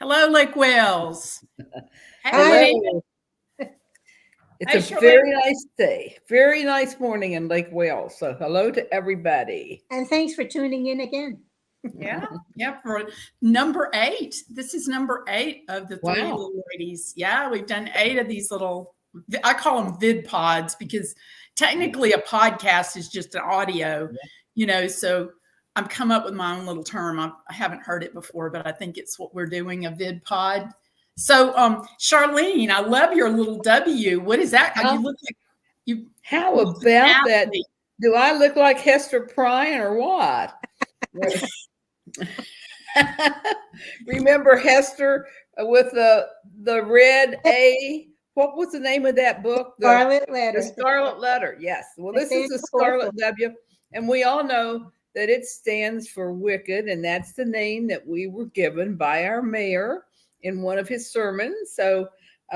Hello, Lake Wales. Hey, Hello. It's hey, a Shirley. very nice day, very nice morning in Lake Wales. So hello to everybody. And thanks for tuning in again. Yeah, for number 8. This is number 8 of the three Wow. little ladies. Yeah, we've done 8 of these little, I call them vid pods because technically a podcast is just an audio, so I've come up with my own little term. I haven't heard it before, but I think it's what we're doing, a vid pod. So, Charlene, I love your little W. What is that? You look like you. How about that? Do I look like Hester Prynne or what? Remember Hester with the red A? What was the name of that book? Scarlet Letter. The Scarlet Letter. Yes. Well, this is the Scarlet W, and we all know that it stands for wicked, and that's the name that we were given by our mayor in one of his sermons. So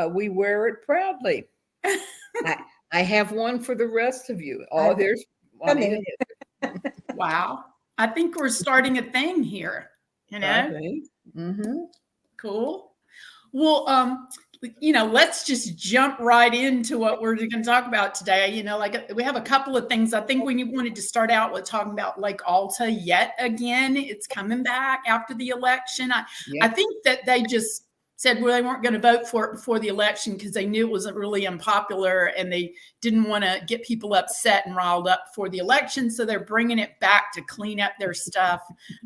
we wear it proudly. I have one for the rest of you. Oh, there's one. Wow. I think we're starting a thing here, Cool. Well, let's just jump right into what we're going to talk about today. We have a couple of things. I think we wanted to start out with talking about Lake Alta yet again. It's coming back after the election. I think that they just said, well, they weren't going to vote for it before the election because they knew it wasn't really unpopular and they didn't want to get people upset and riled up before the election. So they're bringing it back to clean up their stuff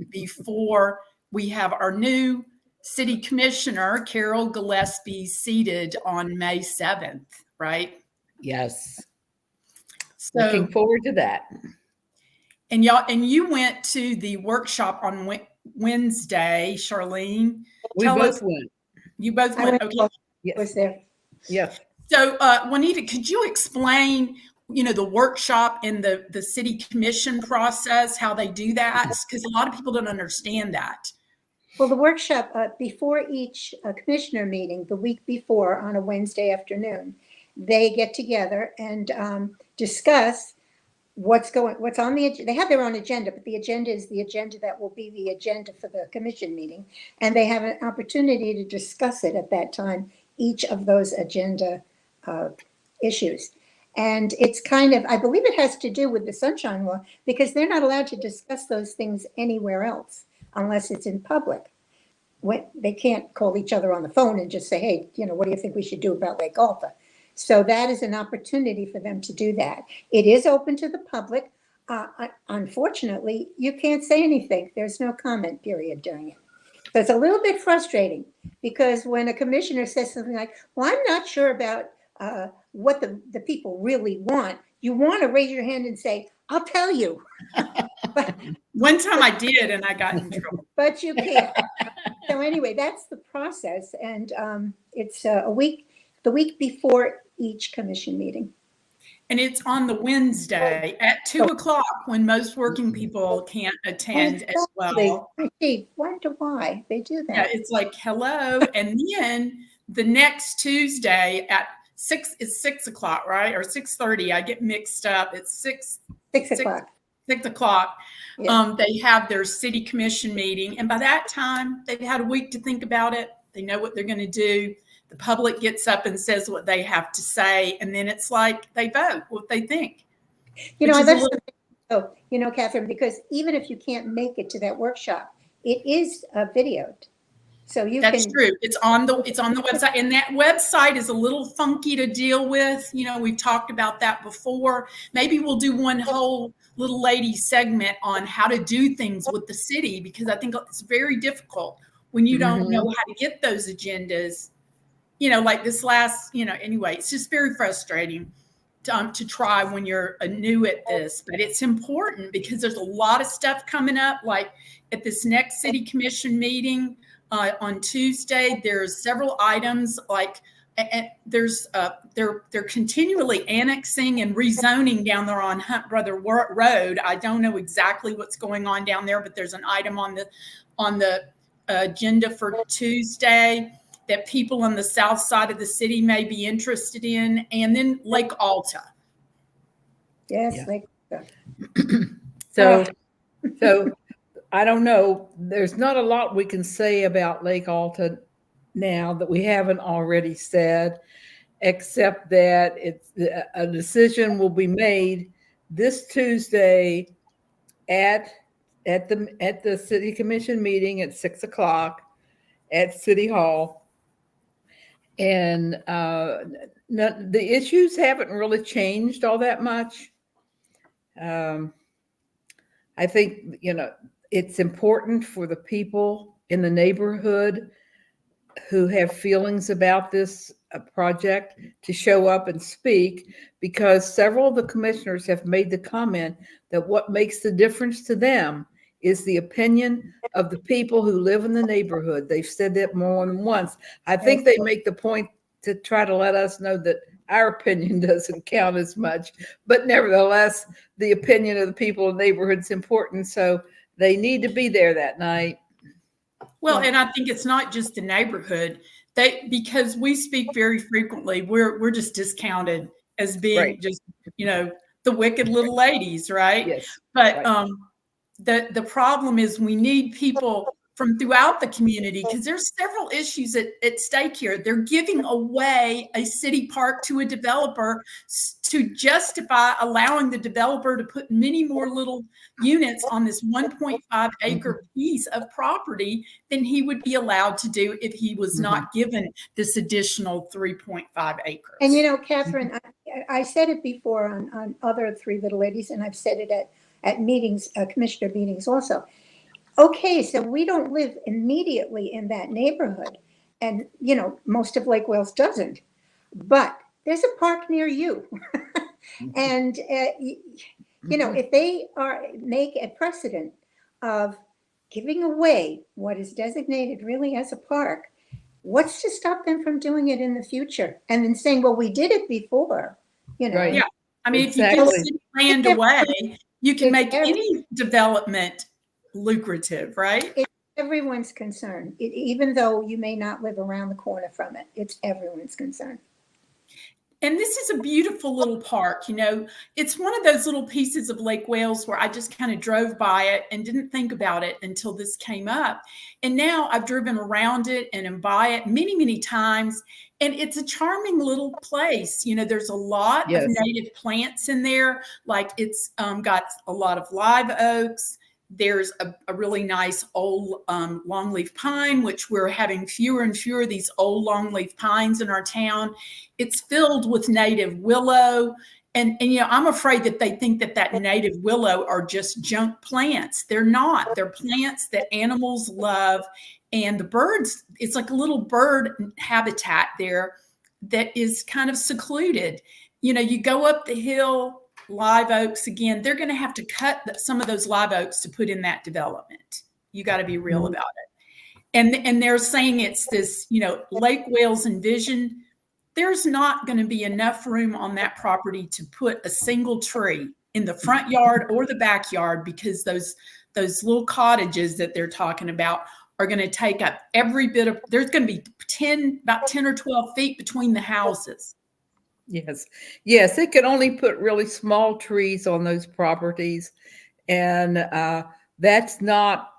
before we have our new city commissioner, Carol Gillespie, seated on May 7th, right? Yes. So, looking forward to that. And you went to the workshop on Wednesday, Charlene. We both went. You both went. Okay. Yes. Was there? Yes. So, Juanita, could you explain, the workshop and the city commission process, how they do that? Because a lot of people don't understand that. Well, the workshop before each commissioner meeting, the week before on a Wednesday afternoon, they get together and discuss what's on the agenda. They have their own agenda, but the agenda is the agenda that will be the agenda for the commission meeting. And they have an opportunity to discuss it at that time, each of those agenda issues. And it's kind of, I believe it has to do with the Sunshine Law because they're not allowed to discuss those things anywhere else unless it's in public. They can't call each other on the phone and just say, hey, what do you think we should do about Lake Alta? So that is an opportunity for them to do that. It is open to the public. Unfortunately, you can't say anything. There's no comment period during it. So it's a little bit frustrating because when a commissioner says something like, well, I'm not sure about what the people really want, you want to raise your hand and say, I'll tell you. But one time I did and I got in trouble. But you can't. So anyway, that's the process. And it's the week before each commission meeting. And it's on the Wednesday at 2:00 when most working people can't attend as well. I wonder why they do that. Yeah, it's like, hello. And then the next Tuesday at 6:00, right? Or 6:30. I get mixed up. It's 6 o'clock. 6 o'clock. Yeah. They have their city commission meeting. And by that time, they've had a week to think about it. They know what they're going to do. The public gets up and says what they have to say. And then it's like they vote what they think. Catherine, because even if you can't make it to that workshop, it is videoed. So That's true. It's on the website, and that website is a little funky to deal with. We've talked about that before. Maybe we'll do one whole little lady segment on how to do things with the city, because I think it's very difficult when you don't know how to get those agendas. Like this last, anyway, it's just very frustrating to try when you're new at this, but it's important because there's a lot of stuff coming up. Like at this next city commission meeting on Tuesday, there's several items they're continually annexing and rezoning down there on Hunt Brother Road. I don't know exactly what's going on down there, but there's an item on the agenda for Tuesday that people on the south side of the city may be interested in, and then Lake Alta. Yes, yeah. Lake Alta. So I don't know. There's not a lot we can say about Lake Alta now that we haven't already said, except that a decision will be made this Tuesday at the city commission meeting at 6 o'clock at City Hall. And the issues haven't really changed all that much. I think, it's important for the people in the neighborhood who have feelings about this project to show up and speak, because several of the commissioners have made the comment that what makes the difference to them is the opinion of the people who live in the neighborhood. They've said that more than once. I think they make the point to try to let us know that our opinion doesn't count as much, but nevertheless, the opinion of the people in the neighborhood is important. So they need to be there that night. Well, and I think it's not just the neighborhood. Because we speak very frequently, we're just discounted as being Right. just, the wicked little ladies, right? Yes. But right. The problem is we need people from throughout the community, because there's several issues at stake here. They're giving away a city park to a developer to justify allowing the developer to put many more little units on this 1.5 acre piece of property than he would be allowed to do if he was not given this additional 3.5 acres. And Catherine, I said it before on other Three Little Ladies, and I've said it at meetings, commissioner meetings also. Okay, so we don't live immediately in that neighborhood, and most of Lake Wales doesn't, but there's a park near you. And if they make a precedent of giving away what is designated really as a park, what's to stop them from doing it in the future? And then saying, well, we did it before, Right. Yeah. I mean, Exactly. if you give city land away, you can make any development lucrative, right? It's everyone's concern. Even though you may not live around the corner from it, it's everyone's concern. And this is a beautiful little park. It's one of those little pieces of Lake Wales where I just kind of drove by it and didn't think about it until this came up. And now I've driven around it and by it many, many times. And it's a charming little place. There's a lot Yes. of native plants in there. Like it's got a lot of live oaks. There's a really nice old longleaf pine, which we're having fewer and fewer of these old longleaf pines in our town. It's filled with native willow. And I'm afraid that they think that native willow are just junk plants. They're not. They're plants that animals love. And the birds, it's like a little bird habitat there that is kind of secluded. You go up the hill, live oaks again, they're going to have to cut some of those live oaks to put in that development. You got to be real about it. And they're saying it's this, Lake Wales envisioned. There's not going to be enough room on that property to put a single tree in the front yard or the backyard, because those little cottages that they're talking about are going to take up every bit of, there's going to be about 10 or 12 feet between the houses. Yes, it can only put really small trees on those properties, and that's not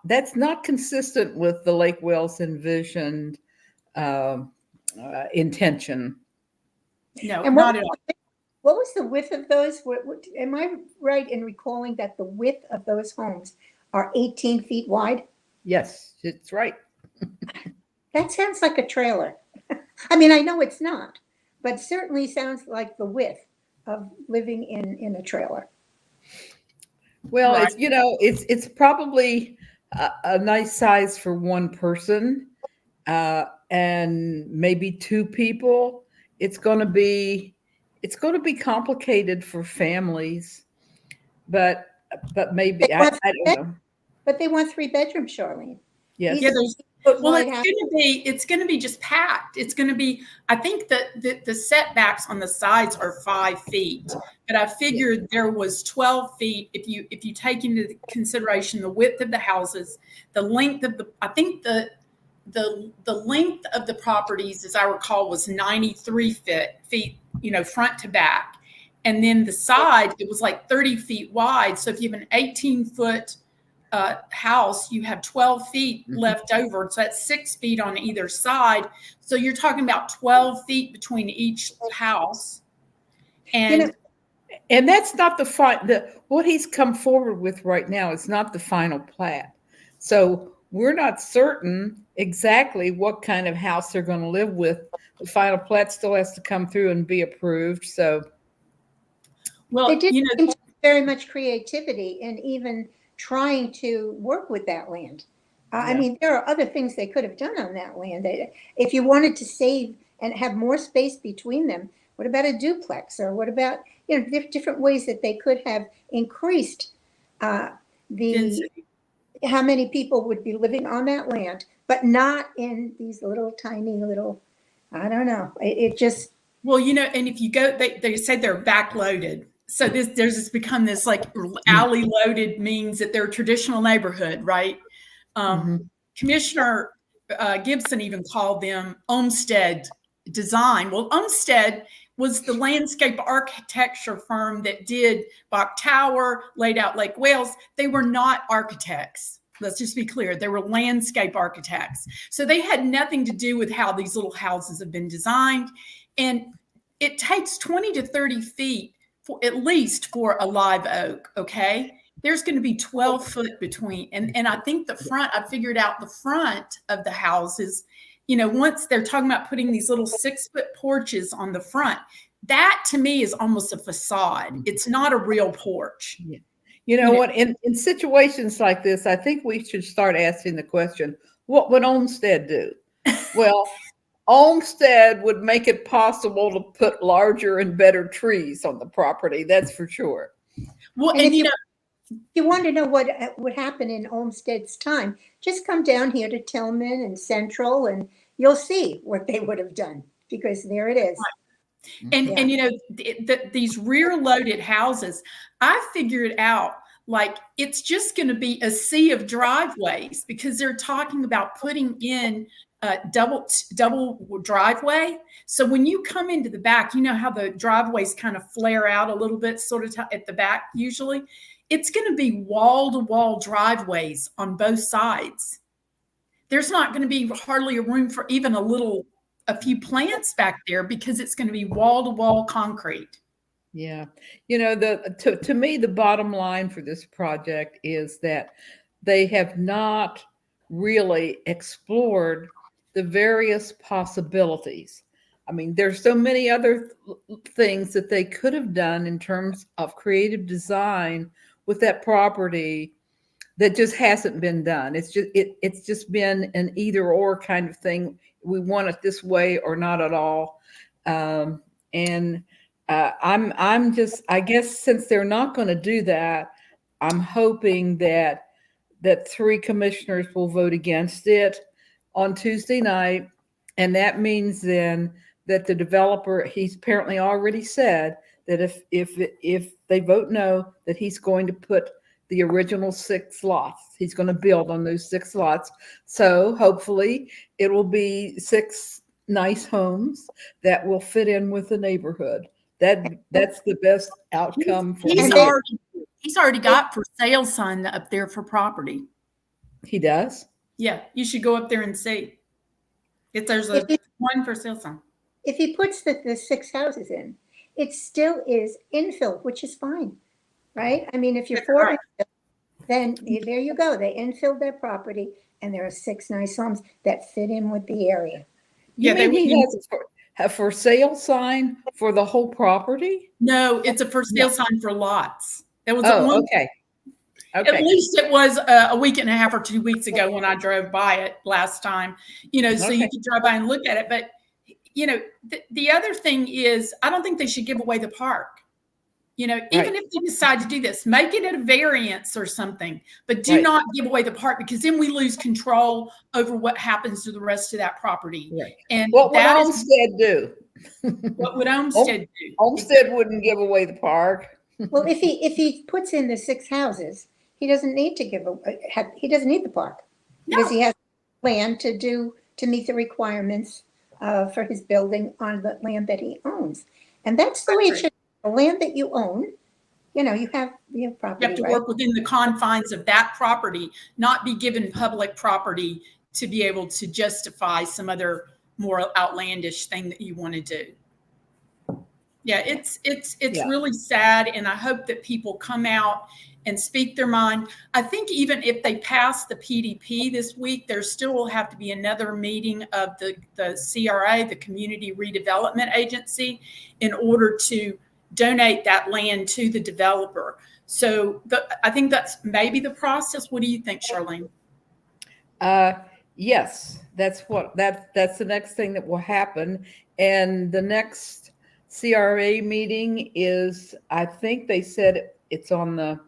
consistent with the Lake Wales envisioned intention. No, And not at all. What was the width of those? Am I right in recalling that the width of those homes are 18 feet wide? Yes, it's right. That sounds like a trailer. I mean, I know it's not, but certainly sounds like the width of living in a trailer. Well, Right. it's probably a nice size for one person, and maybe two people. It's going to be complicated for families, but maybe I don't know. But they want 3 bedrooms, Charlene. Yes. Yeah, it's going to be just packed. It's going to be, I think that the setbacks on the sides are 5 feet, but I figured there was 12 feet. If you take into consideration the width of the houses, the length of I think the length of the properties, as I recall, was 93 feet, front to back. And then the side, it was like 30 feet wide. So if you have an 18-foot house, you have 12 feet left over. So that's 6 feet on either side. So you're talking about 12 feet between each house. And and that's not what he's come forward with right now is not the final plat. So we're not certain exactly what kind of house they're going to live with. The final plat still has to come through and be approved. So, well, they did seem to have very much creativity in even trying to work with that land. I mean, there are other things they could have done on that land. If you wanted to save and have more space between them, what about a duplex? Or what about, different ways that they could have increased the density. how many people would be living on that land, but not in these little tiny little, I don't know. It just, Well, and if you go, they say they're backloaded. So there's become this like alley loaded means that they're a traditional neighborhood, right? Commissioner Gibson even called them Olmsted design. Well, Olmsted was the landscape architecture firm that did Bach Tower, laid out Lake Wales. They were not architects. Let's just be clear. They were landscape architects. So they had nothing to do with how these little houses have been designed. And it takes 20 to 30 feet at least for a live oak, okay? There's going to be 12 foot between. And I think I figured out the front of the houses, once they're talking about putting these little 6-foot porches on the front, that to me is almost a facade. It's not a real porch. Yeah. What? In situations like this, I think we should start asking the question, what would Olmsted do? Well, Olmsted would make it possible to put larger and better trees on the property. That's for sure. Well, and if you want to know what would happen in Olmsted's time, just come down here to Tillman and Central, and you'll see what they would have done, because there it is. And these rear loaded houses, I figured out, like, it's just going to be a sea of driveways, because they're talking about putting in double driveway. So when you come into the back, how the driveways kind of flare out a little bit, sort of at the back usually. It's going to be wall-to-wall driveways on both sides. There's not going to be hardly a room for even a few plants back there, because it's going to be wall-to-wall concrete. Yeah. To me, the bottom line for this project is that they have not really explored the various possibilities. I mean, there's so many other things that they could have done in terms of creative design with that property that just hasn't been done. It's just been an either or kind of thing. We want it this way or not at all. I'm just, I guess, since they're not going to do that, I'm hoping that 3 commissioners will vote against it on Tuesday night. And that means then that the developer, he's apparently already said that if they vote no, that he's going to put the original 6 lots. He's going to build on those 6 lots. So hopefully it will be 6 nice homes that will fit in with the neighborhood. That's the best outcome for he's me. He's already got for sale sign up there for property. He does? Yeah, you should go up there and see. If there's one for sale sign. If he puts the 6 houses in, it still is infill, which is fine, right? I mean, if you're for infill, then there you go. They infilled their property, and there are 6 nice homes that fit in with the area. You mean he has a for sale sign for the whole property? No, it's a for sale sign for lots. It was okay. At least it was a week and a half or 2 weeks ago when I drove by it last time. So you could drive by and look at it. But the other thing is, I don't think they should give away the park. Even if they decide to do this, make it a variance or something, but do not give away the park, because then we lose control over what happens to the rest of that property. Right. And what would Olmsted do? What would Olmsted do? Olmsted wouldn't give away the park. Well, if he puts in the 6 houses, he doesn't need to he doesn't need the park, because he has land to meet the requirements for his building on the land that he owns. And that's the way it should be. The land that you own, you know, you have You property, have to right? work within the confines of that property, not be given public property to be able to justify some other more outlandish thing that you want to do. Yeah, it's Yeah. really sad, and I hope that people come out and speak their mind. I think even if they pass the PDP this week, there still will have to be another meeting of the CRA, the Community Redevelopment Agency, in order to donate that land to the developer. So I think that's maybe the process. What do you think, Charlene? Yes, that's the next thing that will happen. And the next CRA meeting is, I think they said it's on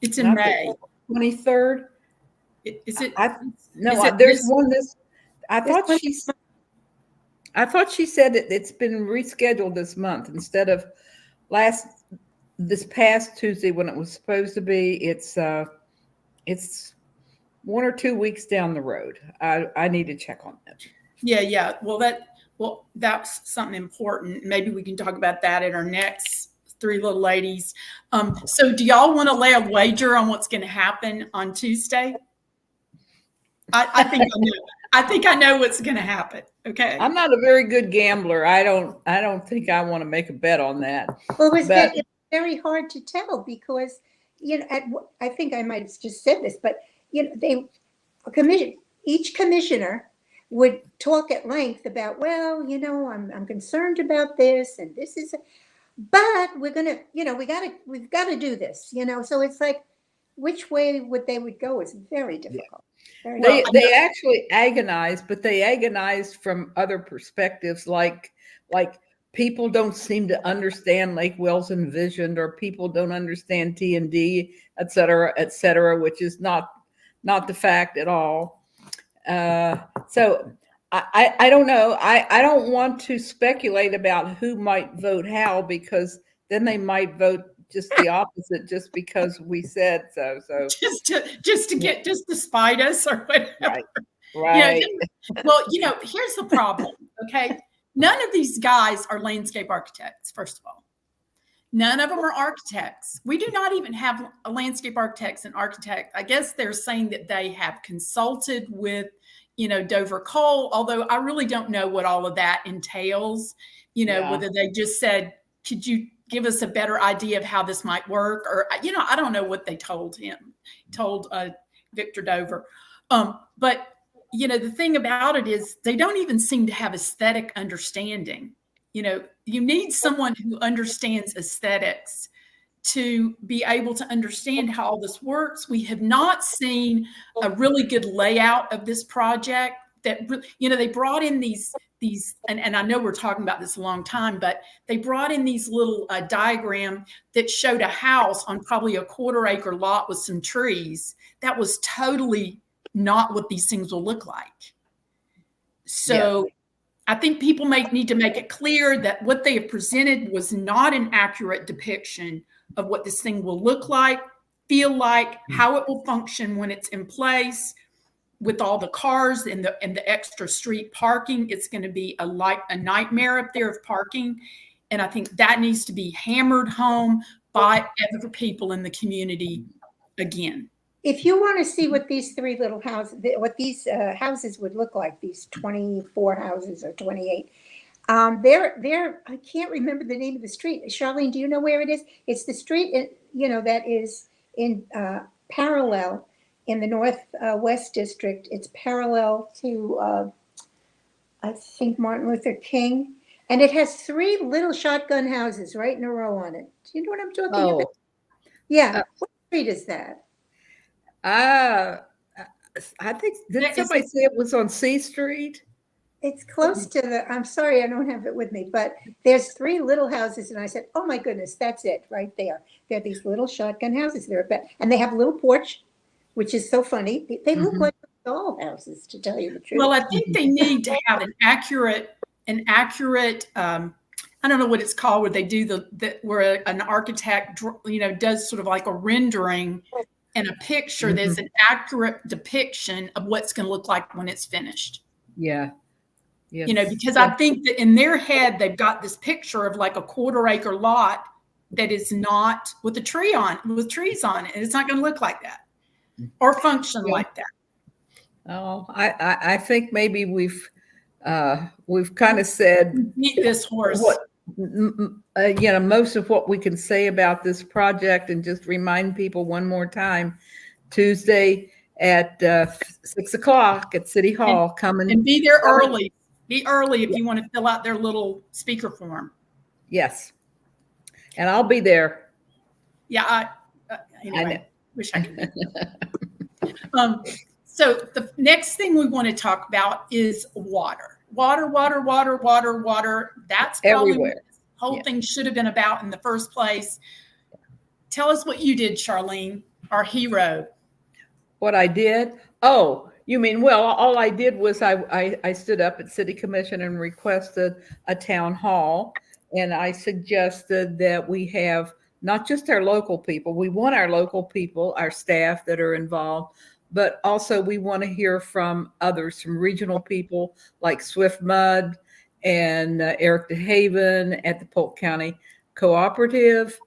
It's in May. 23rd. Is it? There's one this. I This thought she said that it's been rescheduled this month instead of this past Tuesday when it was supposed to be. It's 1 or 2 weeks down the road. I need to check on that. Yeah. Well, that's something important. Maybe we can talk about that at our next Three Little Ladies. So do y'all want to lay a wager on what's going to happen on Tuesday? I think I know. I think I know what's going to happen. Okay. I'm not a very good gambler. I don't think I want to make a bet on that. Well, it's very hard to tell because, you know, I think I might have just said this, but you know, each commissioner would talk at length about, well, you know, I'm concerned about this, and this is, but we're gonna, you know, we've got to do this, you know. So it's like, which way they would go is very difficult. They actually agonize, but they agonize from other perspectives, like people don't seem to understand Lake Wells Envisioned, or people don't understand T&D, et cetera, which is not the fact at all. So I don't know. I don't want to speculate about who might vote how, because then they might vote just the opposite, just because we said so. So just to spite us or whatever. Right. You know, well, you know, here's the problem. Okay, none of these guys are landscape architects. First of all, none of them are architects. We do not even have a landscape architects and architect. I guess they're saying that they have consulted with, you know, Dover Cole, although I really don't know what all of that entails. You know, whether they just said, could you give us a better idea of how this might work? Or, you know, I don't know what they told Victor Dover. But, you know, the thing about it is they don't even seem to have aesthetic understanding. You know, you need someone who understands aesthetics to be able to understand how all this works. We have not seen a really good layout of this project. That, you know, they brought in these, and I know we're talking about this a long time, but they brought in these little diagram that showed a house on probably a 1/4 acre lot with some trees. That was totally not what these things will look like. So I think people need to make it clear that what they have presented was not an accurate depiction of what this thing will look like, feel like, how it will function when it's in place. With all the cars and the extra street parking, it's going to be a nightmare up there of parking. And I think that needs to be hammered home by other people in the community again. If you want to see what these three little houses, what these houses would look like, these 24 houses or 28, they're I can't remember the name of the street. Charlene, do you know where it is? It's the street, you know, that is in parallel in the Northwest District. It's parallel to, I think, Martin Luther King. And it has 3 little shotgun houses right in a row on it. Do you know what I'm talking about? Yeah. What street is that? I think, did somebody say it was on C Street? It's close to I'm sorry, I don't have it with me, but there's 3 little houses. And I said, oh my goodness, that's it right there. They're these little shotgun houses. And they have a little porch, which is so funny. They look like doll houses, to tell you the truth. Well, I think they need to have an accurate, I don't know what it's called, where they do where an architect, you know, does sort of like a rendering and a picture. There's an accurate depiction of what's going to look like when it's finished. Yeah. Yes. You know, because I think that in their head, they've got this picture of like a 1/4 acre lot that is not with trees on it. It's not going to look like that or function like that. Oh, I think maybe we've kind of said Beat this horse. Most of what we can say about this project, and just remind people one more time, Tuesday at 6 o'clock at City Hall. Come and be there early. Be early if you want to fill out their little speaker form. Yes, and I'll be there. Yeah, anyway, wish I could be there. So the next thing we want to talk about is water. Water. That's probably everywhere. what this whole thing should have been about in the first place. Tell us what you did, Charlene, our hero. What I did? Oh, you mean, well, all I did was I stood up at City Commission and requested a town hall. And I suggested that we have not just our local people. We want our local people, our staff that are involved, but also we want to hear from others, from regional people like Swift Mud and Eric DeHaven at the Polk County Cooperative,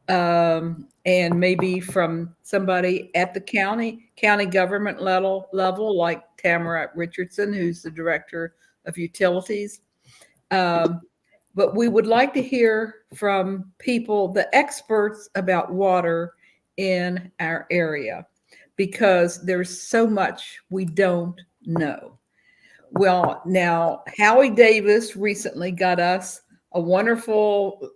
and maybe from somebody at the county government level like Tamara Richardson, who's the director of utilities. But we would like to hear from people, the experts about water in our area, because there's so much we don't know. Well, now, Howie Davis recently got us a wonderful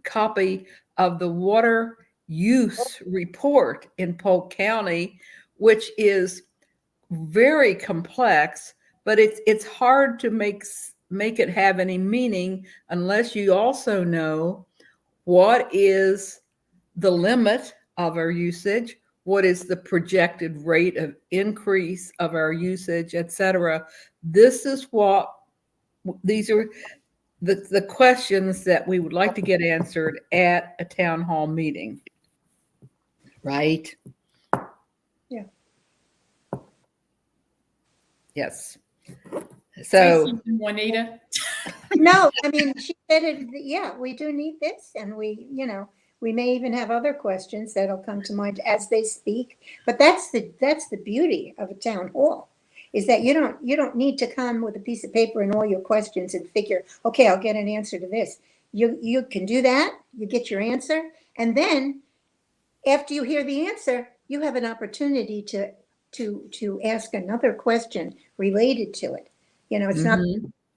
copy of the water use report in Polk County, which is very complex, but it's hard to make it have any meaning unless you also know what is the limit of our usage, what is the projected rate of increase of our usage, etc. These are the questions that we would like to get answered at a town hall meeting. Right? Yeah. Yes. So, Juanita. No, I mean, she said it. Yeah, we do need this, and we may even have other questions that'll come to mind as they speak. But that's the beauty of a town hall, is that you don't need to come with a piece of paper and all your questions and figure, okay, I'll get an answer to this. You can do that. You get your answer, and then after you hear the answer, you have an opportunity to ask another question related to it. It's not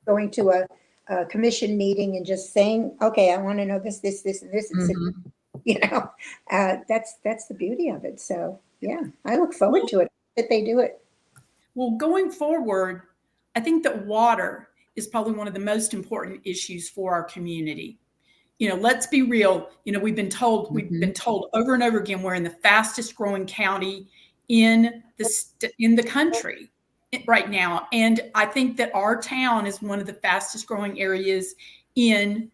going to a commission meeting and just saying, okay, I want to know this, and this. That's the beauty of it. So yeah, I look forward to it, that they do it. Well, going forward, I think that water is probably one of the most important issues for our community. Let's be real. We've been told over and over again, we're in the fastest growing county in the country right now. And I think that our town is one of the fastest growing areas in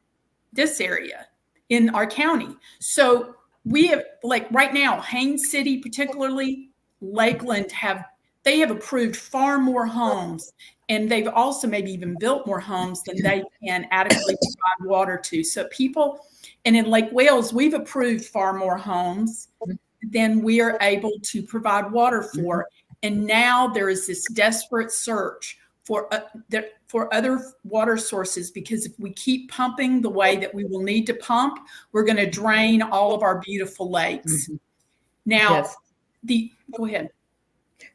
this area, in our county. So we have, like right now, Haines City, particularly Lakeland, they have approved far more homes, and they've also maybe even built more homes than they can adequately provide water to. So and in Lake Wales, we've approved far more homes than we are able to provide water for. And now there is this desperate search for other water sources, because if we keep pumping the way that we will need to pump, we're going to drain all of our beautiful lakes. Now, go ahead.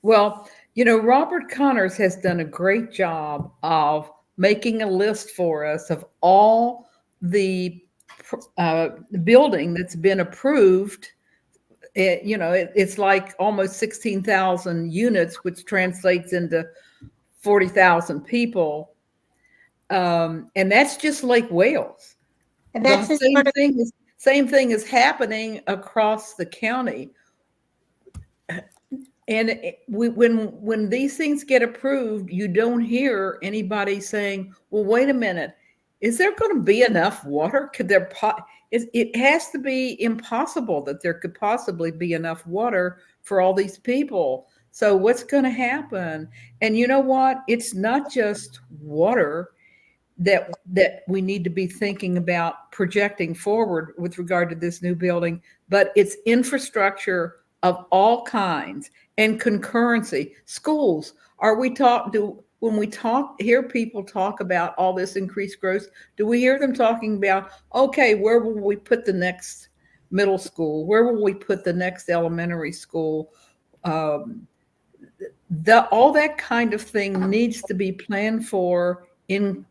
Well, Robert Connors has done a great job of making a list for us of all the building that's been approved. It's like almost 16,000 units, which translates into 40,000 people. And that's just Lake Wales. And that's the same thing is happening across the county. And when these things get approved, you don't hear anybody saying, well, wait a minute, is there going to be enough water? It has to be impossible that there could possibly be enough water for all these people. So what's going to happen? And you know what? It's not just water. that we need to be thinking about projecting forward with regard to this new building, but it's infrastructure of all kinds and concurrency. Schools, when we hear people talk about all this increased growth, do we hear them talking about, okay, where will we put the next middle school? Where will we put the next elementary school? All that kind of thing needs to be planned for in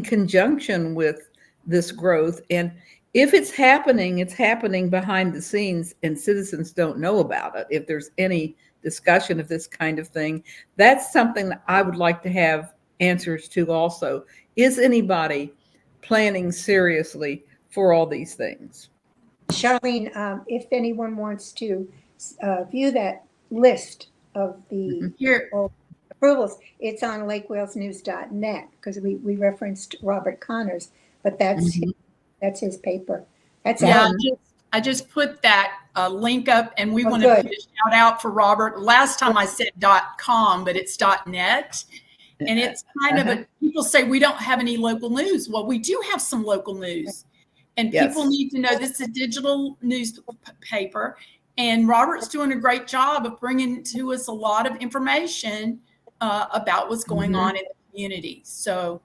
conjunction with this growth. And if it's happening behind the scenes and citizens don't know about it. If there's any discussion of this kind of thing, that's something that I would like to have answers to also. Is anybody planning seriously for all these things? Charlene, if anyone wants to view that list of the approvals, it's on lakewalesnews.net, because we referenced Robert Connors, but that's his paper. That's I just put that link up, and we want to put a shout out for Robert. Last time I said .com, but it's .net. And it's kind of people say we don't have any local news. Well, we do have some local news, and people need to know this is a digital newspaper, and Robert's doing a great job of bringing to us a lot of information about what's going on in the community. So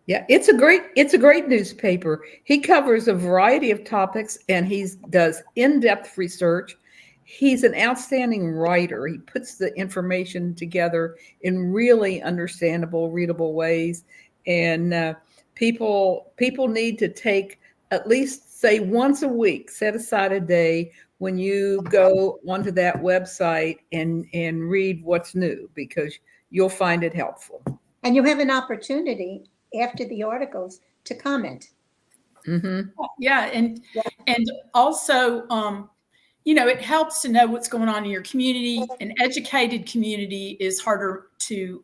yeah, it's a great newspaper. He covers a variety of topics, and he does in-depth research. He's an outstanding writer. He puts the information together in really understandable, readable ways. And people need to take at least, say, once a week, set aside a day when you go onto that website and read what's new, because you'll find it helpful. And you have an opportunity after the articles to comment. Yeah, and also, it helps to know what's going on in your community. An educated community is harder to,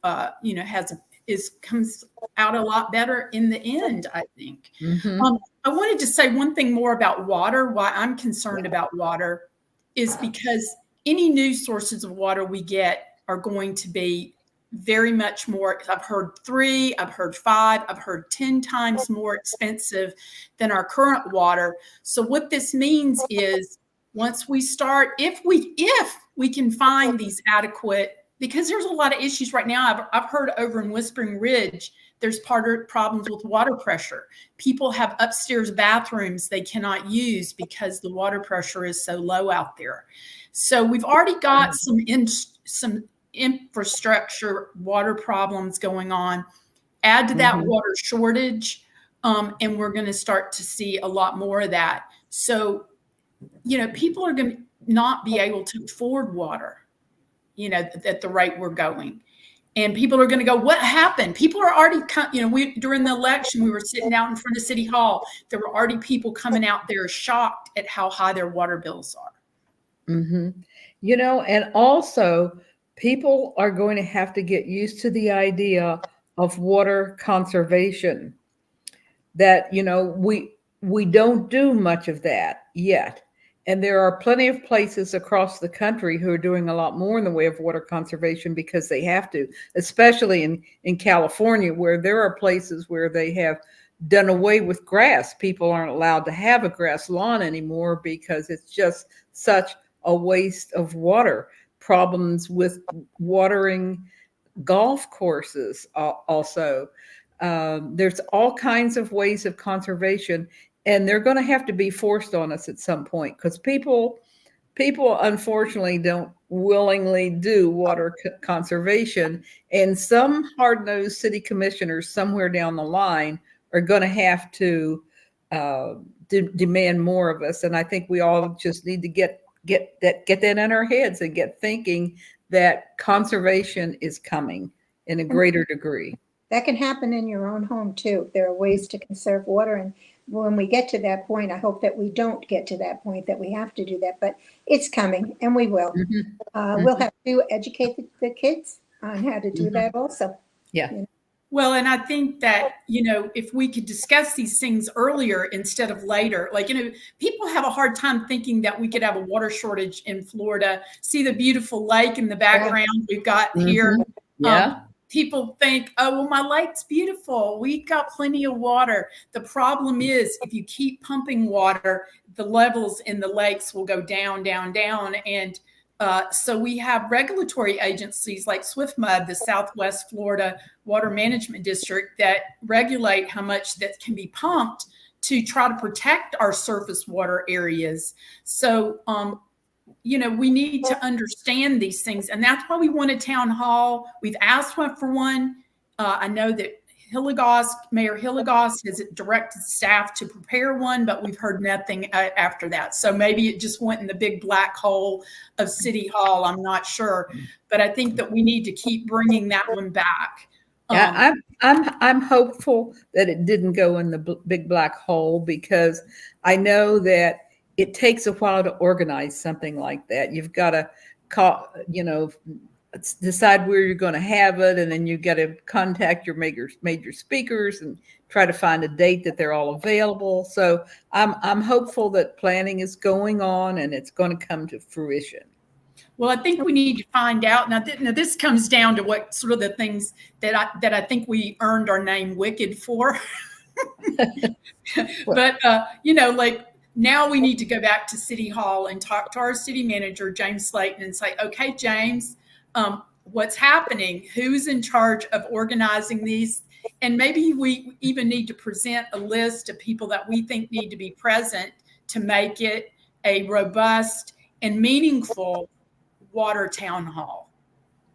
comes out a lot better in the end, I think. I wanted to say one thing more about water. Why I'm concerned about water is because any new sources of water we get are going to be very much more. I've heard 3, I've heard 5, I've heard 10 times more expensive than our current water. So what this means is, once we start, if we can find these adequate, because there's a lot of issues right now. I've heard over in Whispering Ridge, there's problems with water pressure. People have upstairs bathrooms they cannot use because the water pressure is so low out there. So we've already got some infrastructure water problems going on. Add to that water shortage, and we're going to start to see a lot more of that. So people are going to not be able to afford water, at the rate we're going. And people are going to go, what happened? People are already, during the election, we were sitting out in front of City Hall. There were already people coming out there shocked at how high their water bills are. And also people are going to have to get used to the idea of water conservation, that, we don't do much of that yet. And there are plenty of places across the country who are doing a lot more in the way of water conservation because they have to, especially in California, where there are places where they have done away with grass. People aren't allowed to have a grass lawn anymore because it's just such a waste of water. Problems with watering golf courses also. There's all kinds of ways of conservation, and they're going to have to be forced on us at some point, because people unfortunately don't willingly do water conservation, and some hard-nosed city commissioners somewhere down the line are going to have to demand more of us. And I think we all just need to get that in our heads and get thinking that conservation is coming in a greater degree. That can happen in your own home too. There are ways to conserve water, and when we get to that point, I hope that we don't get to that point that we have to do that, but it's coming, and we will. We'll have to educate the kids on how to do that also. Yeah. Well, and I think that, if we could discuss these things earlier instead of later, people have a hard time thinking that we could have a water shortage in Florida. See the beautiful lake in the background we've got here. Yeah. people think, oh, well, my lake's beautiful. We've got plenty of water. The problem is if you keep pumping water, the levels in the lakes will go down, down, down. And so we have regulatory agencies like SwiftMud, the Southwest Florida Water Management District, that regulate how much that can be pumped to try to protect our surface water areas. So, we need to understand these things. And that's why we want a town hall. We've asked for one. I know that Mayor Hilligoss has directed staff to prepare one, but we've heard nothing after that. So maybe it just went in the big black hole of City Hall. I'm not sure. But I think that we need to keep bringing that one back. Yeah, I'm hopeful that it didn't go in the big black hole, because I know that it takes a while to organize something like that. You've got to decide where you're going to have it, and then you got to contact your major speakers and try to find a date that they're all available. So I'm hopeful that planning is going on and it's going to come to fruition. Well, I think we need to find out. Now, this comes down to what sort of the things that I think we earned our name Wicked for. But, like now we need to go back to City Hall and talk to our city manager, James Slayton, and say, okay, James, what's happening? Who's in charge of organizing these? And maybe we even need to present a list of people that we think need to be present to make it a robust and meaningful water town hall.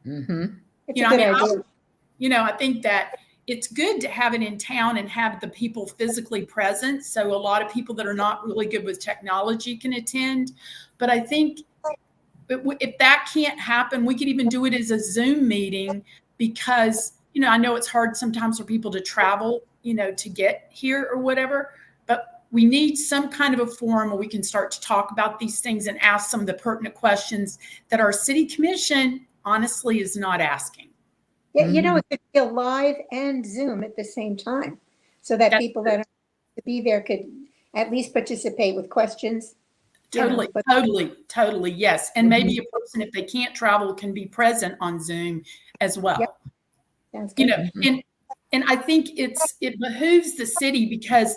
Mm-hmm. It's a good idea. I think that it's good to have it in town and have the people physically present. So a lot of people that are not really good with technology can attend. But I think if that can't happen, we could even do it as a Zoom meeting, because, I know it's hard sometimes for people to travel, to get here or whatever, but we need some kind of a forum where we can start to talk about these things and ask some of the pertinent questions that our city commission honestly is not asking. Yeah, it could be a live and Zoom at the same time, so that people that are to be there could at least participate with questions. Totally, yes. And maybe a person, if they can't travel, can be present on Zoom as well. Yep. Sounds good. And I think it behooves the city, because,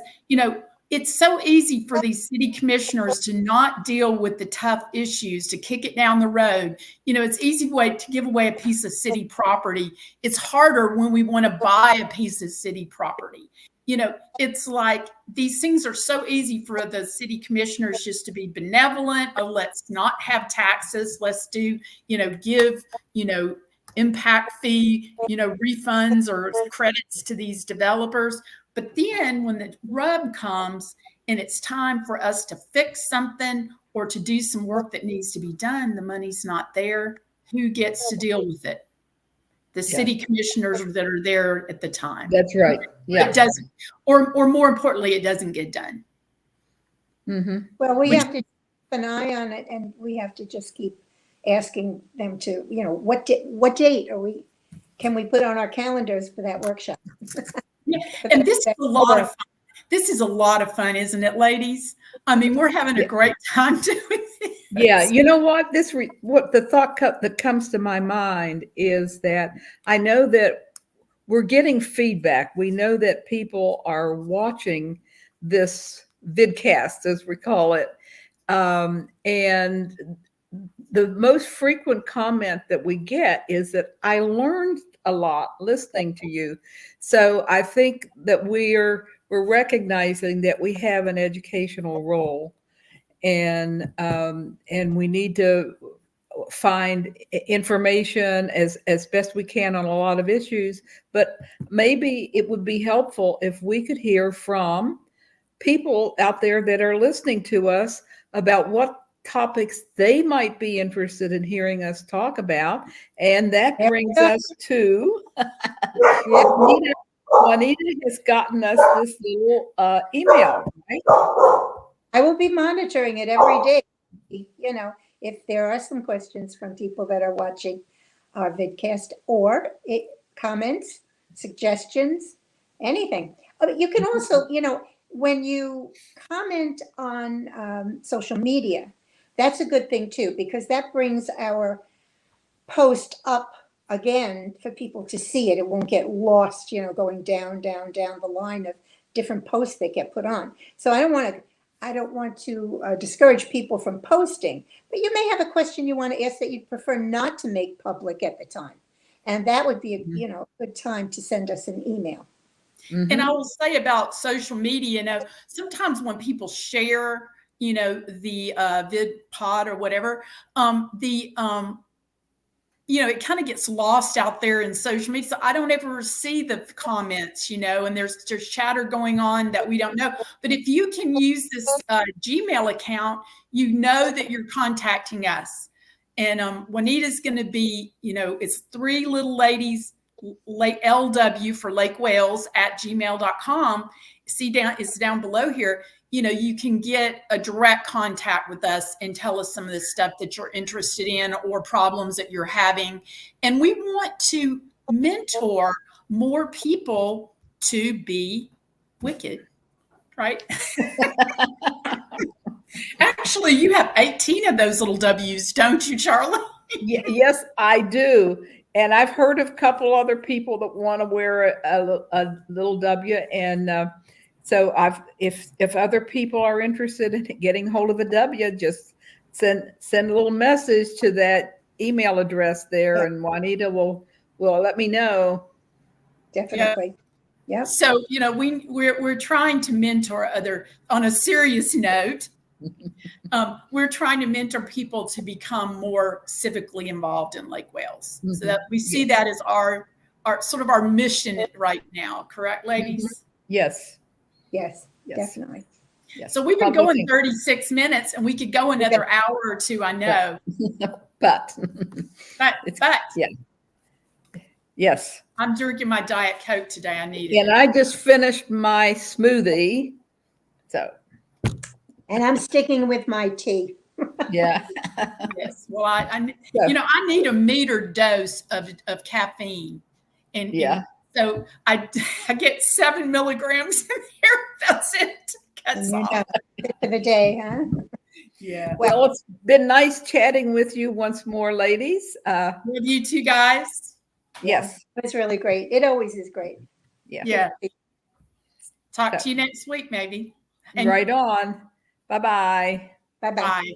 it's so easy for these city commissioners to not deal with the tough issues, to kick it down the road. It's easy to give away a piece of city property. It's harder when we want to buy a piece of city property. It's like these things are so easy for the city commissioners just to be benevolent. Oh, let's not have taxes. Let's do, give, impact fee, refunds or credits to these developers. But then when the rub comes and it's time for us to fix something or to do some work that needs to be done, the money's not there. Who gets to deal with it? The city commissioners that are there at the time. That's right. Yeah. It doesn't, or more importantly, it doesn't get done. Mm-hmm. Well, we have to keep an eye on it, and we have to just keep asking them to, what date can we put on our calendars for that workshop? Yeah. And this is a lot of fun. This is a lot of fun, isn't it, ladies? I mean, we're having a great time doing this. Yeah, you know what? What the thought that comes to my mind is that I know that we're getting feedback. We know that people are watching this vidcast, as we call it, and the most frequent comment that we get is that I learned a lot listening to you. So I think that we're recognizing that we have an educational role, and we need to find information as best we can on a lot of issues. But maybe it would be helpful if we could hear from people out there that are listening to us about what topics they might be interested in hearing us talk about. And that brings us to Juanita has gotten us this little email, right? I will be monitoring it every day. If there are some questions from people that are watching our vidcast, or comments, suggestions, anything. You can also, when you comment on social media, that's a good thing too, because that brings our post up again, for people to see it. It won't get lost, going down, down, down the line of different posts that get put on. So I don't want to discourage people from posting, but you may have a question you want to ask that you'd prefer not to make public at the time. And that would be a good time to send us an email. And I will say about social media, sometimes when people share, the vid pod or whatever, it kind of gets lost out there in social media. So I don't ever see the comments, and there's chatter going on that we don't know. But if you can use this Gmail account, you know that you're contacting us. And Juanita's going to be, it's 3 little ladies, LW for Lake Wales @gmail.com. See it's down below here. You can get a direct contact with us and tell us some of the stuff that you're interested in or problems that you're having. And we want to mentor more people to be wicked, right? Actually, you have 18 of those little W's, don't you, Charlie? Yes, I do. And I've heard of a couple other people that want to wear a little W. And so if other people are interested in getting hold of a W, just send a little message to that email address there, and Juanita will let me know. Definitely. Yeah. So we're trying to mentor on a serious note. We're trying to mentor people to become more civically involved in Lake Wales. So that we see that as our sort of our mission right now. Correct, ladies? Yes. Yes, definitely. Yes. So we've been going 36 minutes, and we could go another hour or two, I know. But yeah. Yes. I'm drinking my Diet Coke today. I need it. And I just finished my smoothie. So. And I'm sticking with my tea. Yeah. Yes. Well, I need a metered dose of caffeine. And so I get 7 milligrams in here. That's it. That's all. For the day, huh? Yeah. Well, it's been nice chatting with you once more, ladies. With you two guys. Yes. It was really great. It always is great. Yeah. Talk to you next week, maybe. Right on. Bye-bye. Bye-bye. Bye.